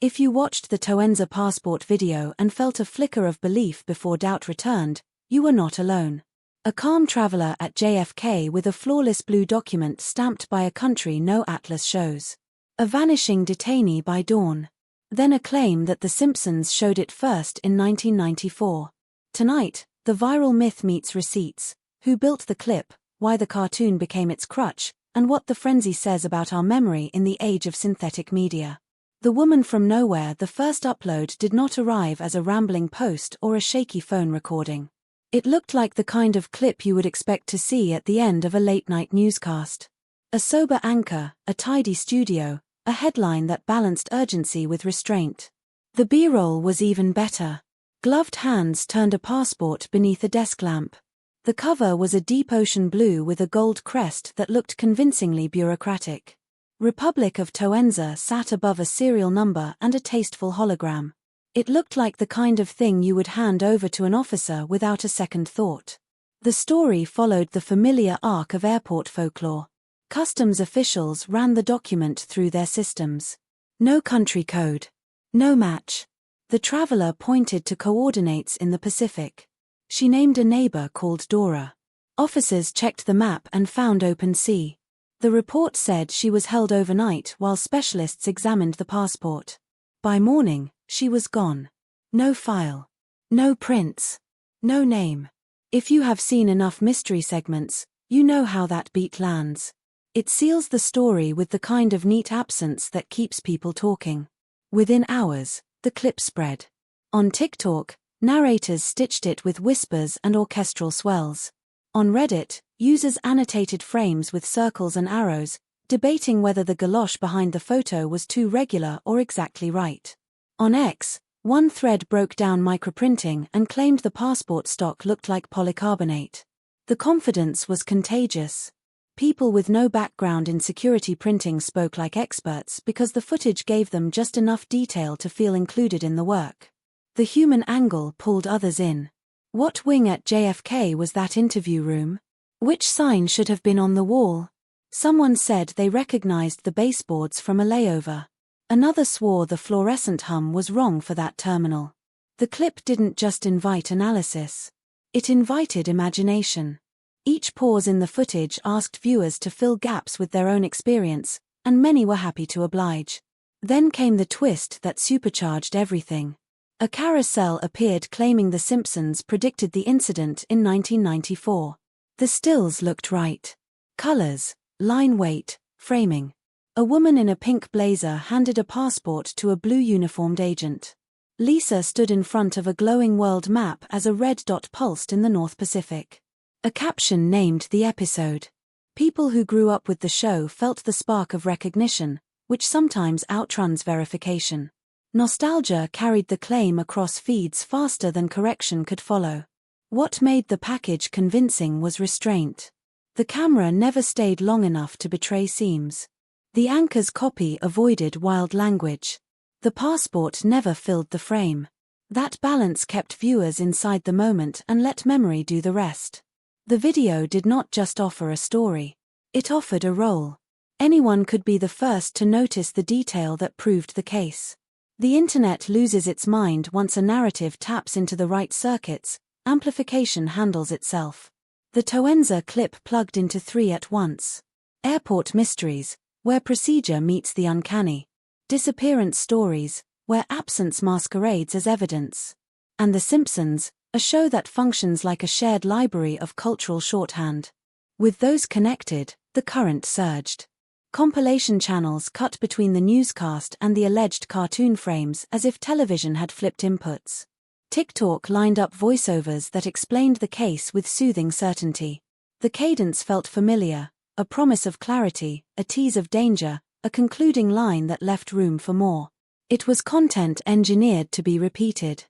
If you watched the Torenza passport video and felt a flicker of belief before doubt returned, you were not alone. A calm traveler at JFK with a flawless blue document stamped by a country no atlas shows. A vanishing detainee by dawn. Then a claim that The Simpsons showed it first in 1994. Tonight, the viral myth meets receipts. Who built the clip, why the cartoon became its crutch, and what the frenzy says about our memory in the age of synthetic media. The Woman from Nowhere. The first upload did not arrive as a rambling post or a shaky phone recording. It looked like the kind of clip you would expect to see at the end of a late-night newscast. A sober anchor, a tidy studio, a headline that balanced urgency with restraint. The B-roll was even better. Gloved hands turned a passport beneath a desk lamp. The cover was a deep ocean blue with a gold crest that looked convincingly bureaucratic. Republic of Torenza sat above a serial number and a tasteful hologram. It looked like the kind of thing you would hand over to an officer without a second thought. The story followed the familiar arc of airport folklore. Customs officials ran the document through their systems. No country code. No match. The traveler pointed to coordinates in the Pacific. She named a neighbor called Dora. Officers checked the map and found open sea. The report said she was held overnight while specialists examined the passport. By morning, she was gone. No file. No prints. No name. If you have seen enough mystery segments, you know how that beat lands. It seals the story with the kind of neat absence that keeps people talking. Within hours, the clip spread. On TikTok, narrators stitched it with whispers and orchestral swells. On Reddit, users annotated frames with circles and arrows, debating whether the galosh behind the photo was too regular or exactly right. On X, one thread broke down microprinting and claimed the passport stock looked like polycarbonate. The confidence was contagious. People with no background in security printing spoke like experts because the footage gave them just enough detail to feel included in the work. The human angle pulled others in. What wing at JFK was that interview room? Which sign should have been on the wall? Someone said they recognized the baseboards from a layover. Another swore the fluorescent hum was wrong for that terminal. The clip didn't just invite analysis. It invited imagination. Each pause in the footage asked viewers to fill gaps with their own experience, and many were happy to oblige. Then came the twist that supercharged everything. A carousel appeared claiming The Simpsons predicted the incident in 1994. The stills looked right. Colors, line weight, framing. A woman in a pink blazer handed a passport to a blue uniformed agent. Lisa stood in front of a glowing world map as a red dot pulsed in the North Pacific. A caption named the episode. People who grew up with the show felt the spark of recognition, which sometimes outruns verification. Nostalgia carried the claim across feeds faster than correction could follow. What made the package convincing was restraint. The camera never stayed long enough to betray seams. The anchor's copy avoided wild language. The passport never filled the frame. That balance kept viewers inside the moment and let memory do the rest. The video did not just offer a story. It offered a role. Anyone could be the first to notice the detail that proved the case. The internet loses its mind once a narrative taps into the right circuits, amplification handles itself. The Torenza clip plugged into 3 at once. Airport mysteries, where procedure meets the uncanny. Disappearance stories, where absence masquerades as evidence. And The Simpsons, a show that functions like a shared library of cultural shorthand. With those connected, the current surged. Compilation channels cut between the newscast and the alleged cartoon frames as if television had flipped inputs. TikTok lined up voiceovers that explained the case with soothing certainty. The cadence felt familiar, a promise of clarity, a tease of danger, a concluding line that left room for more. It was content engineered to be repeated.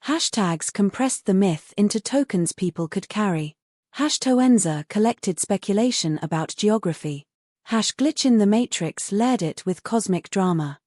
Hashtags compressed the myth into tokens people could carry. #Torenza collected speculation about geography. #glitch in the matrix layered it with cosmic drama.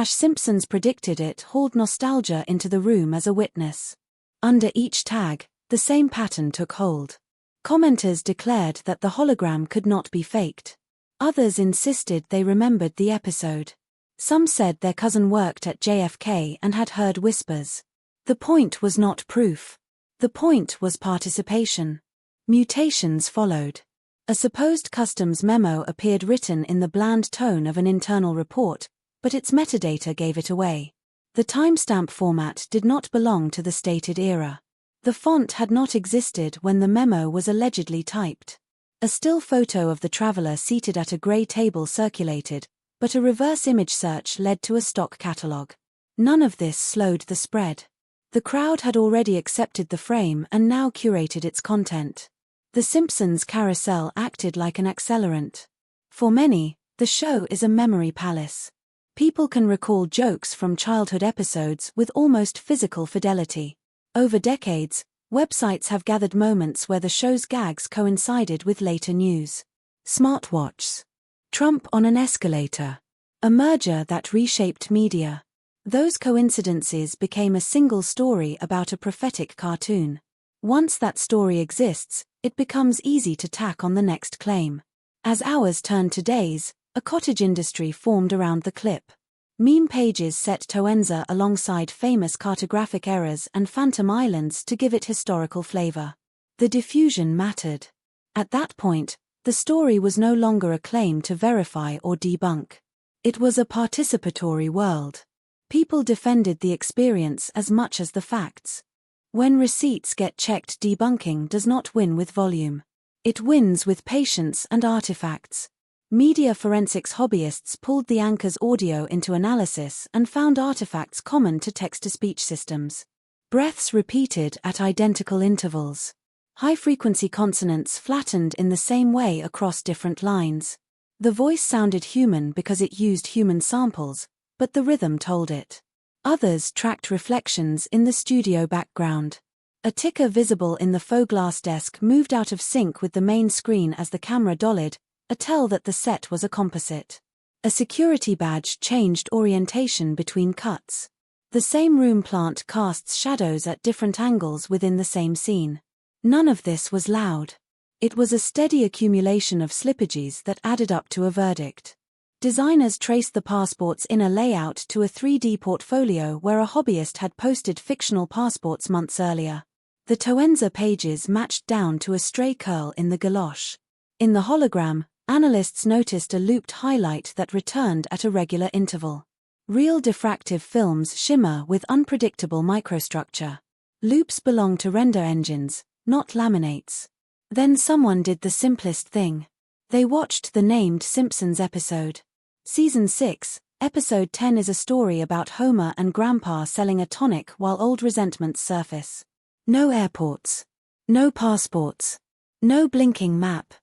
#Simpsons predicted it hauled nostalgia into the room as a witness. Under each tag, the same pattern took hold. Commenters declared that the hologram could not be faked. Others insisted they remembered the episode. Some said their cousin worked at JFK and had heard whispers. The point was not proof. The point was participation. Mutations followed. A supposed customs memo appeared written in the bland tone of an internal report, but its metadata gave it away. The timestamp format did not belong to the stated era. The font had not existed when the memo was allegedly typed. A still photo of the traveler seated at a grey table circulated, but a reverse image search led to a stock catalogue. None of this slowed the spread. The crowd had already accepted the frame and now curated its content. The Simpsons carousel acted like an accelerant. For many, the show is a memory palace. People can recall jokes from childhood episodes with almost physical fidelity. Over decades, websites have gathered moments where the show's gags coincided with later news. Smartwatches. Trump on an escalator. A merger that reshaped media. Those coincidences became a single story about a prophetic cartoon. Once that story exists, it becomes easy to tack on the next claim. As hours turned to days, a cottage industry formed around the clip. Meme pages set Torenza alongside famous cartographic errors and phantom islands to give it historical flavor. The diffusion mattered. At that point, the story was no longer a claim to verify or debunk. It was a participatory world. People defended the experience as much as the facts. When receipts get checked, debunking does not win with volume. It wins with patience and artifacts. Media forensics hobbyists pulled the anchor's audio into analysis and found artifacts common to text-to-speech systems. Breaths repeated at identical intervals. High-frequency consonants flattened in the same way across different lines. The voice sounded human because it used human samples, but the rhythm told it. Others tracked reflections in the studio background. A ticker visible in the faux glass desk moved out of sync with the main screen as the camera dollied, a tell that the set was a composite. A security badge changed orientation between cuts. The same room plant casts shadows at different angles within the same scene. None of this was loud. It was a steady accumulation of slippages that added up to a verdict. Designers traced the passport's inner layout to a 3D portfolio where a hobbyist had posted fictional passports months earlier. The Torenza pages matched down to a stray curl in the galoche. In the hologram, analysts noticed a looped highlight that returned at a regular interval. Real diffractive films shimmer with unpredictable microstructure. Loops belong to render engines, not laminates. Then someone did the simplest thing. They watched the named Simpsons episode. Season 6, Episode 10 is a story about Homer and Grandpa selling a tonic while old resentments surface. No airports. No passports. No blinking map.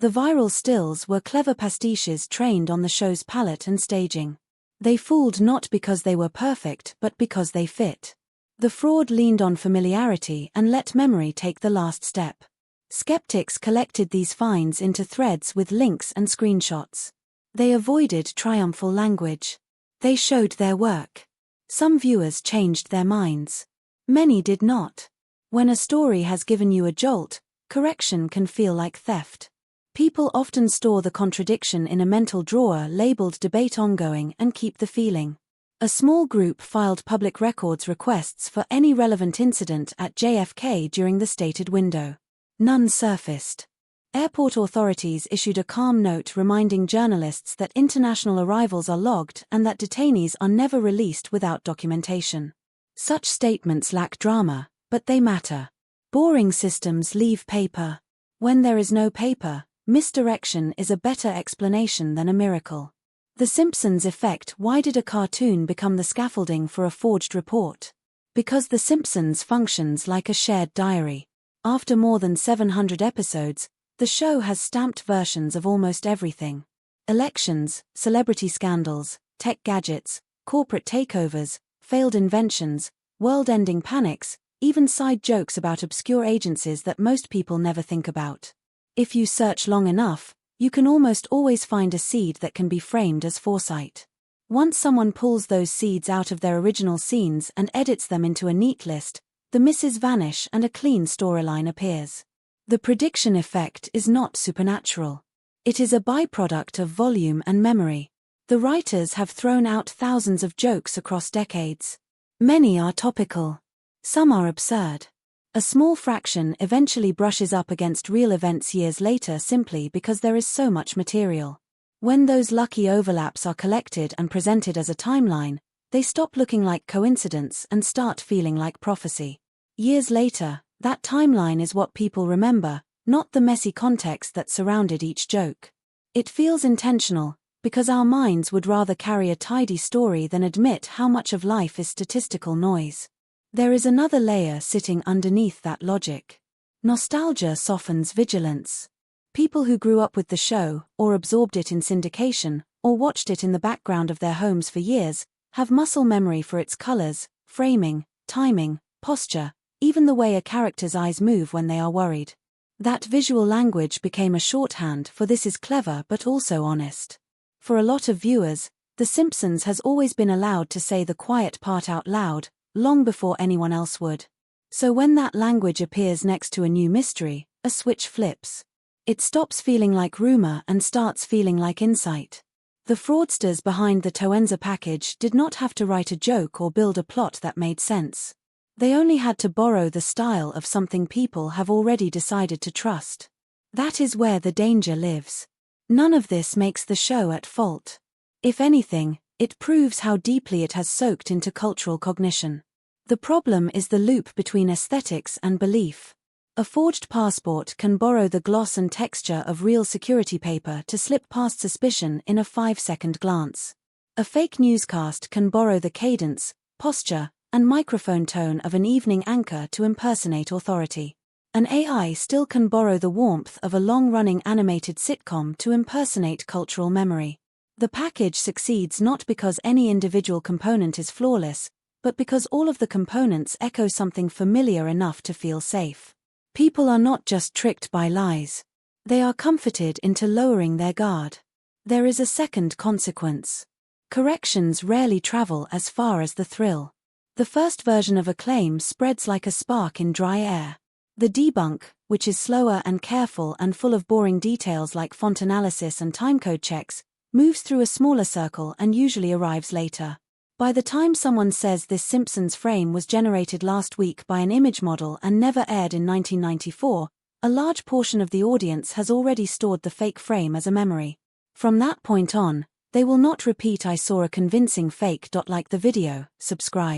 The viral stills were clever pastiches trained on the show's palette and staging. They fooled not because they were perfect but because they fit. The fraud leaned on familiarity and let memory take the last step. Skeptics collected these finds into threads with links and screenshots. They avoided triumphal language. They showed their work. Some viewers changed their minds. Many did not. When a story has given you a jolt, correction can feel like theft. People often store the contradiction in a mental drawer labeled debate ongoing and keep the feeling. A small group filed public records requests for any relevant incident at JFK during the stated window. None surfaced. Airport authorities issued a calm note reminding journalists that international arrivals are logged and that detainees are never released without documentation. Such statements lack drama, but they matter. Boring systems leave paper. When there is no paper, misdirection is a better explanation than a miracle. The Simpsons effect. Why did a cartoon become the scaffolding for a forged report? Because The Simpsons functions like a shared diary. After more than 700 episodes, the show has stamped versions of almost everything. Elections, celebrity scandals, tech gadgets, corporate takeovers, failed inventions, world-ending panics, even side jokes about obscure agencies that most people never think about. If you search long enough, you can almost always find a seed that can be framed as foresight. Once someone pulls those seeds out of their original scenes and edits them into a neat list, the misses vanish and a clean storyline appears. The prediction effect is not supernatural. It is a byproduct of volume and memory. The writers have thrown out thousands of jokes across decades. Many are topical. Some are absurd. A small fraction eventually brushes up against real events years later simply because there is so much material. When those lucky overlaps are collected and presented as a timeline, they stop looking like coincidence and start feeling like prophecy. Years later, that timeline is what people remember, not the messy context that surrounded each joke. It feels intentional, because our minds would rather carry a tidy story than admit how much of life is statistical noise. There is another layer sitting underneath that logic. Nostalgia softens vigilance. People who grew up with the show, or absorbed it in syndication, or watched it in the background of their homes for years, have muscle memory for its colors, framing, timing, posture, even the way a character's eyes move when they are worried. That visual language became a shorthand for "this is clever but also honest." For a lot of viewers, The Simpsons has always been allowed to say the quiet part out loud, long before anyone else would. So when that language appears next to a new mystery, a switch flips. It stops feeling like rumor and starts feeling like insight. The fraudsters behind the Torenza package did not have to write a joke or build a plot that made sense. They only had to borrow the style of something people have already decided to trust. That is where the danger lives. None of this makes the show at fault. If anything, it proves how deeply it has soaked into cultural cognition. The problem is the loop between aesthetics and belief. A forged passport can borrow the gloss and texture of real security paper to slip past suspicion in a 5-second glance. A fake newscast can borrow the cadence, posture, and microphone tone of an evening anchor to impersonate authority. An AI still can borrow the warmth of a long-running animated sitcom to impersonate cultural memory. The package succeeds not because any individual component is flawless, but because all of the components echo something familiar enough to feel safe. People are not just tricked by lies. They are comforted into lowering their guard. There is a second consequence. Corrections rarely travel as far as the thrill. The first version of a claim spreads like a spark in dry air. The debunk, which is slower and careful and full of boring details like font analysis and timecode checks, moves through a smaller circle and usually arrives later. By the time someone says this Simpsons frame was generated last week by an image model and never aired in 1994, a large portion of the audience has already stored the fake frame as a memory. From that point on, they will not repeat "I saw a convincing fake." Like the video, subscribe.